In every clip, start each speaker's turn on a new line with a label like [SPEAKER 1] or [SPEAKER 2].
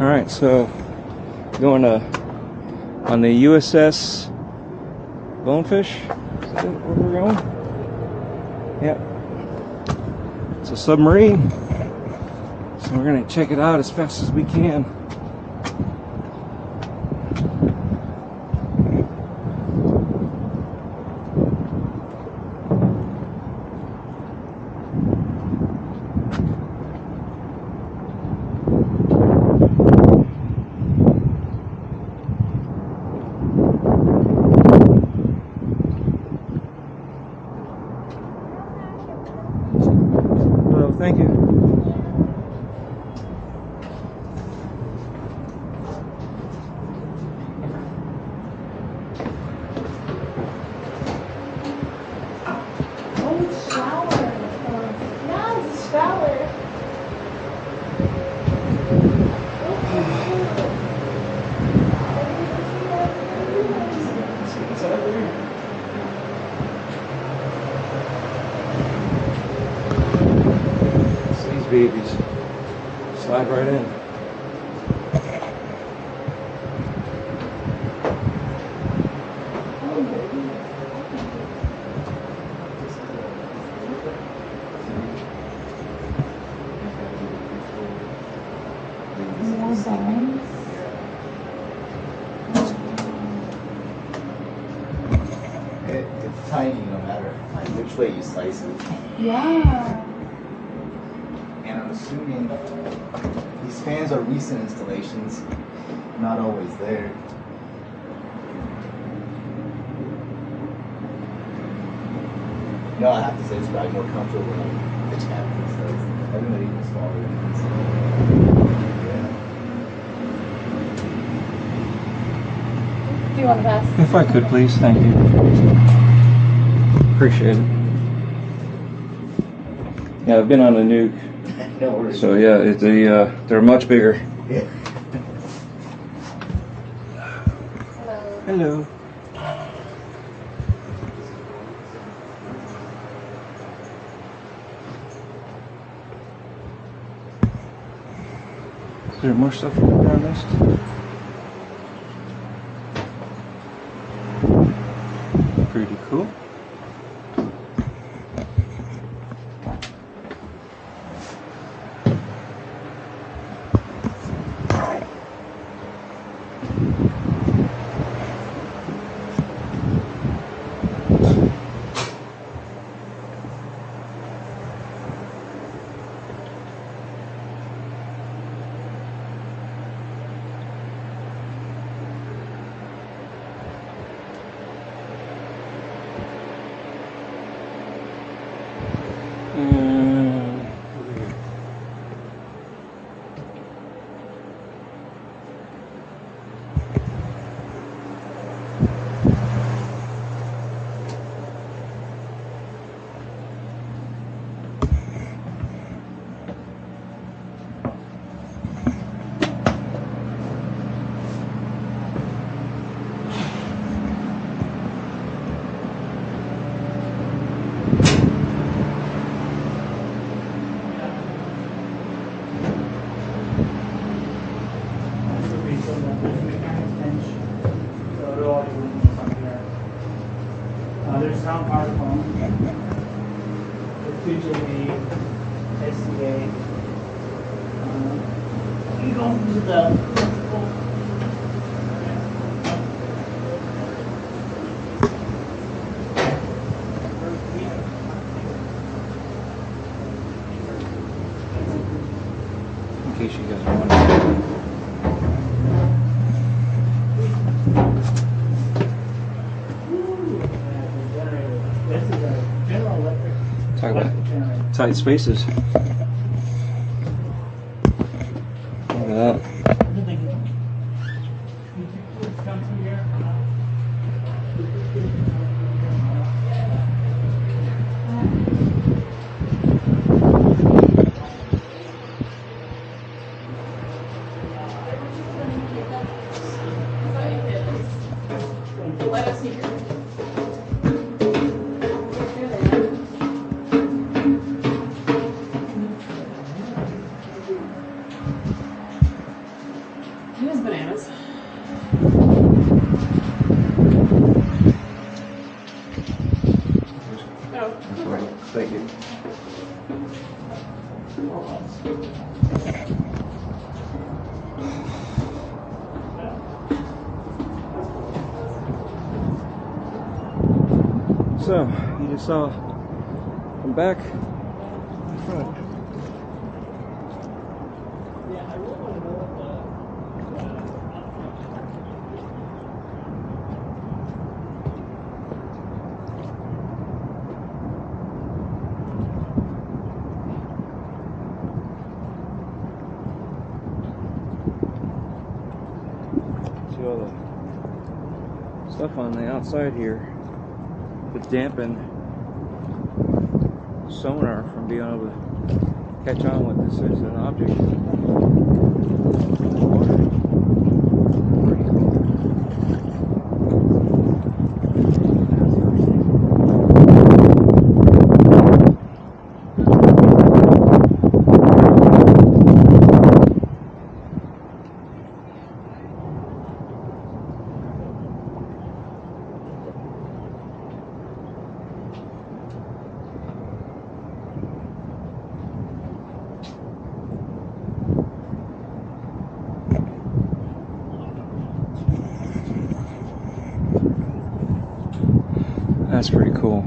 [SPEAKER 1] Alright, so going on the USS Blowfish. Is that where we're going? Yep. It's a submarine. So we're going to check it out as fast as we can. Thank you.
[SPEAKER 2] Oh, it's a shower. Yeah, it's a shower.
[SPEAKER 1] These babies slide right in.
[SPEAKER 2] More bones.
[SPEAKER 3] It's tiny no matter which way you slice it.
[SPEAKER 2] Yeah.
[SPEAKER 3] And I'm assuming these fans are recent installations, not always there. No, I have to say it's probably more comfortable than the chapter says. Everybody even smaller than this. Yeah.
[SPEAKER 2] Do you want to pass?
[SPEAKER 1] If I could, please. Thank you. Appreciate it. Yeah, I've been on a nuke.
[SPEAKER 3] No worries.
[SPEAKER 1] So yeah, they're much bigger.
[SPEAKER 3] Yeah.
[SPEAKER 1] Hello. Is there more stuff over there on this? Pretty cool. Over here.
[SPEAKER 4] There's some smartphone, the 2GB, SCA. You go to the
[SPEAKER 1] In case you guys are wondering.
[SPEAKER 4] This is a General Electric.
[SPEAKER 1] Talk about
[SPEAKER 4] generator.
[SPEAKER 1] tight spaces. Look at that.
[SPEAKER 4] Come through here.
[SPEAKER 2] Let us see. It is bananas. Oh,
[SPEAKER 1] Thank you. So, you just saw from back in front.
[SPEAKER 4] Yeah, I really want to know what
[SPEAKER 1] See all the stuff on the outside here to dampen sonar from being able to catch on with this as an object. Pretty cool. That's pretty cool.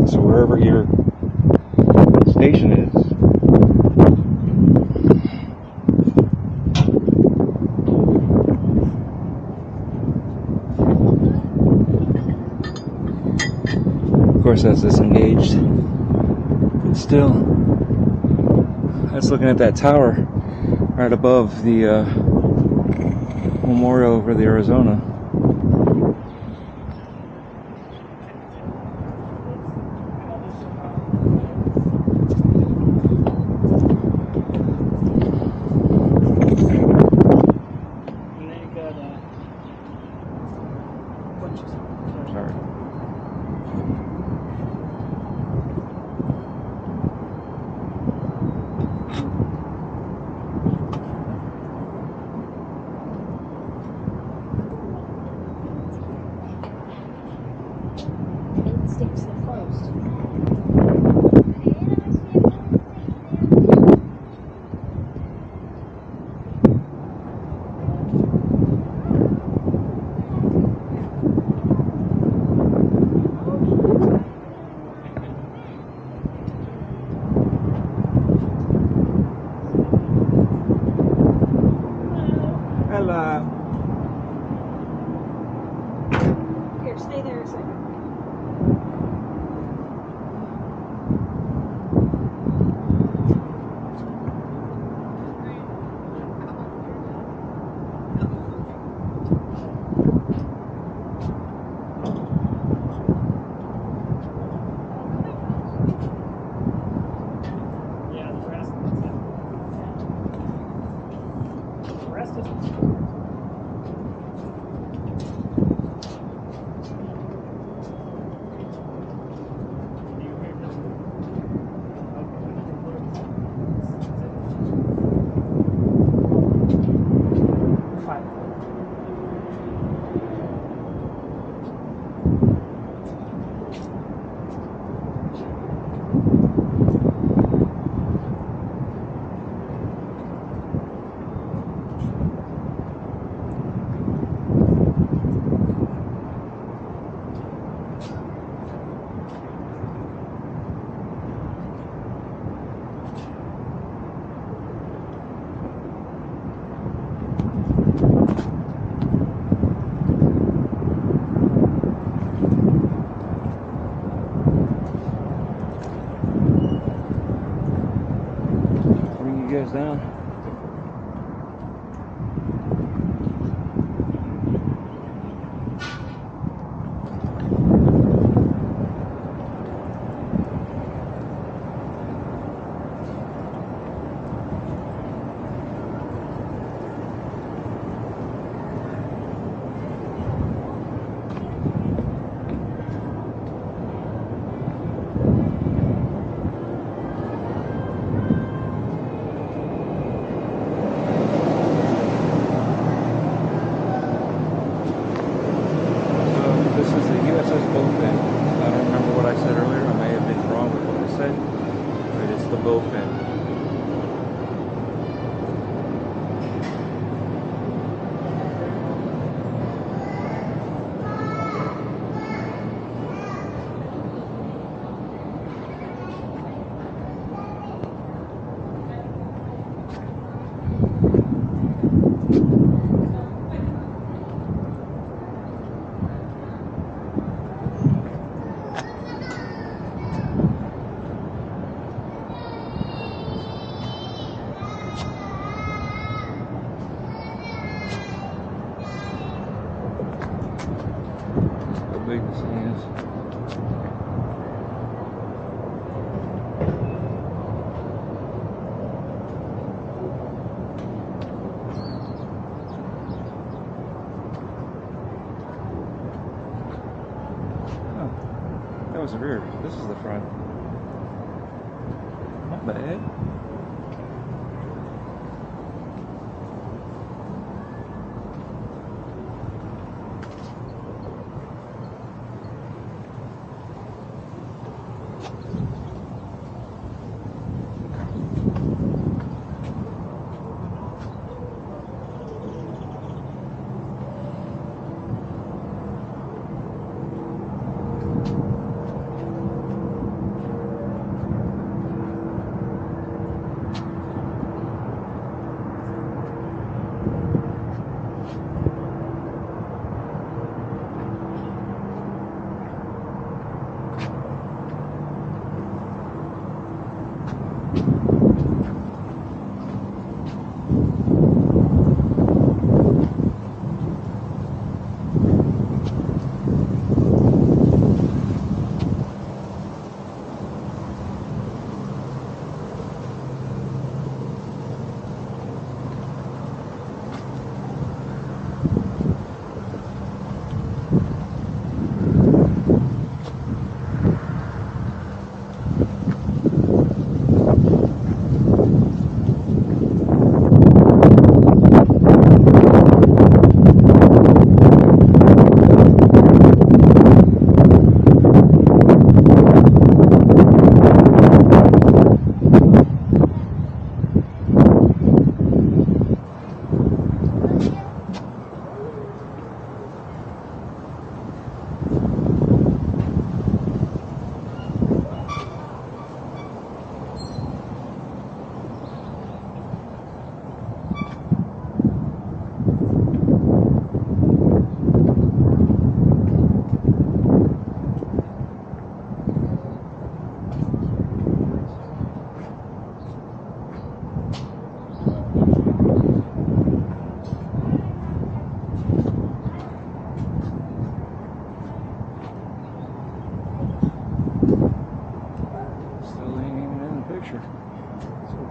[SPEAKER 1] So wherever your station is, of course that's disengaged, but still, that's looking at that tower right above the memorial over the Arizona. Sorry. big this thing is. That was the rear. This is the front. Not bad.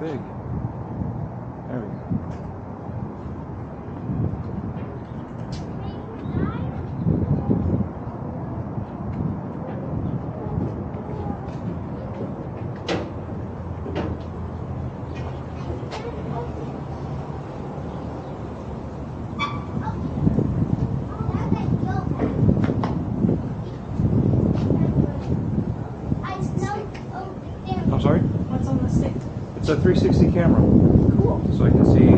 [SPEAKER 1] Big. There we go. I'm sorry?
[SPEAKER 2] What's on the stick?
[SPEAKER 1] It's a 360 camera.
[SPEAKER 2] Cool.
[SPEAKER 1] So I can see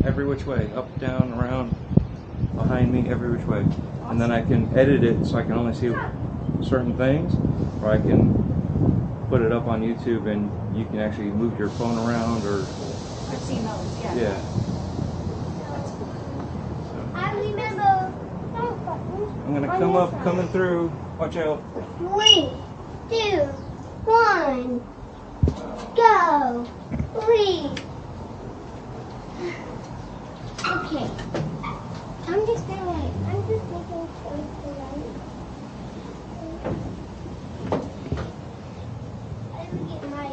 [SPEAKER 1] every which way, up, down, around, behind me, every which way. And then I can edit it so I can only see certain things, or I can put it up on YouTube and you can actually move your phone around, or
[SPEAKER 2] I've seen those, yeah.
[SPEAKER 1] yeah.
[SPEAKER 5] I remember.
[SPEAKER 1] I'm gonna come up, coming through. Watch out.
[SPEAKER 5] 3, 2, 1, go. 3. Okay. I'm just making sure it's right. Let me get my.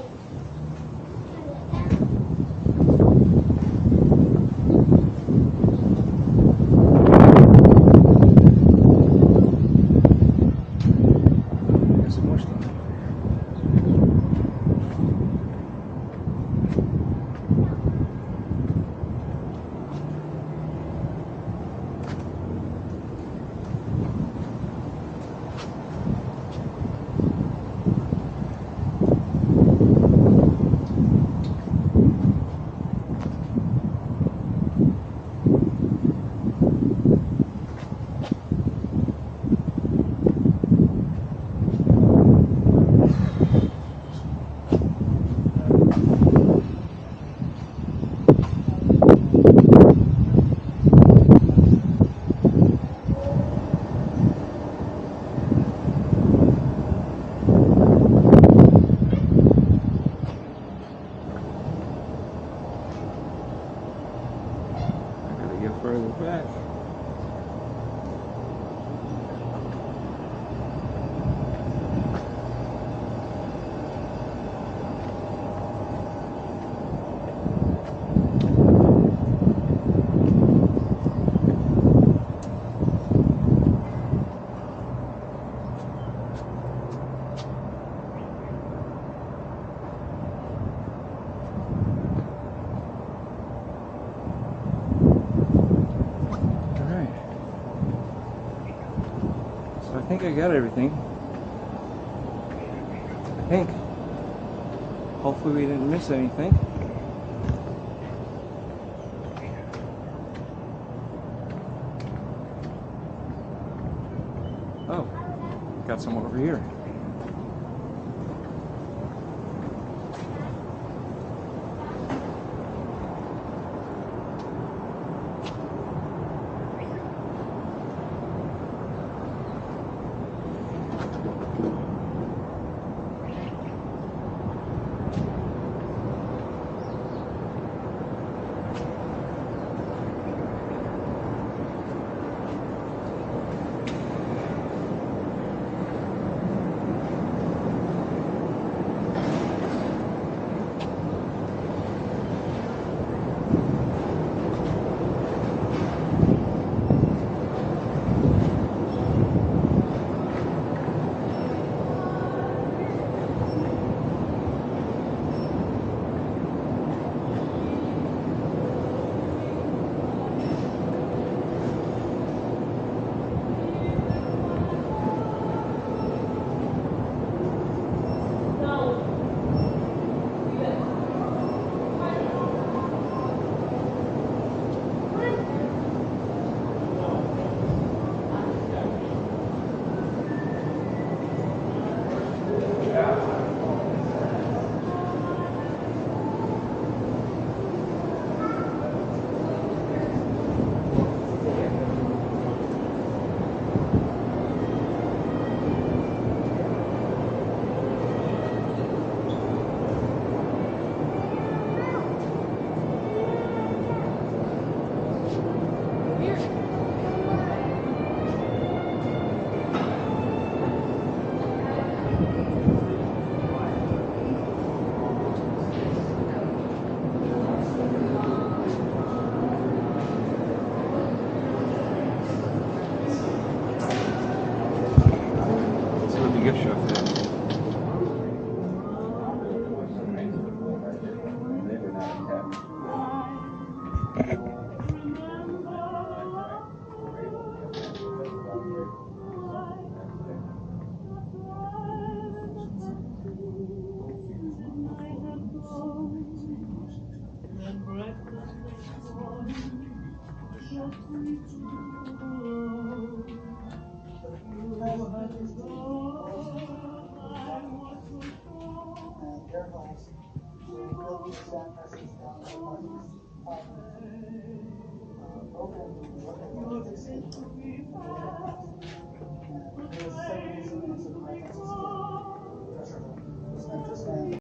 [SPEAKER 1] There's some more stuff. Further back. think I got everything. I think. Hopefully we didn't miss anything. Oh, got some over here. Gift shop there.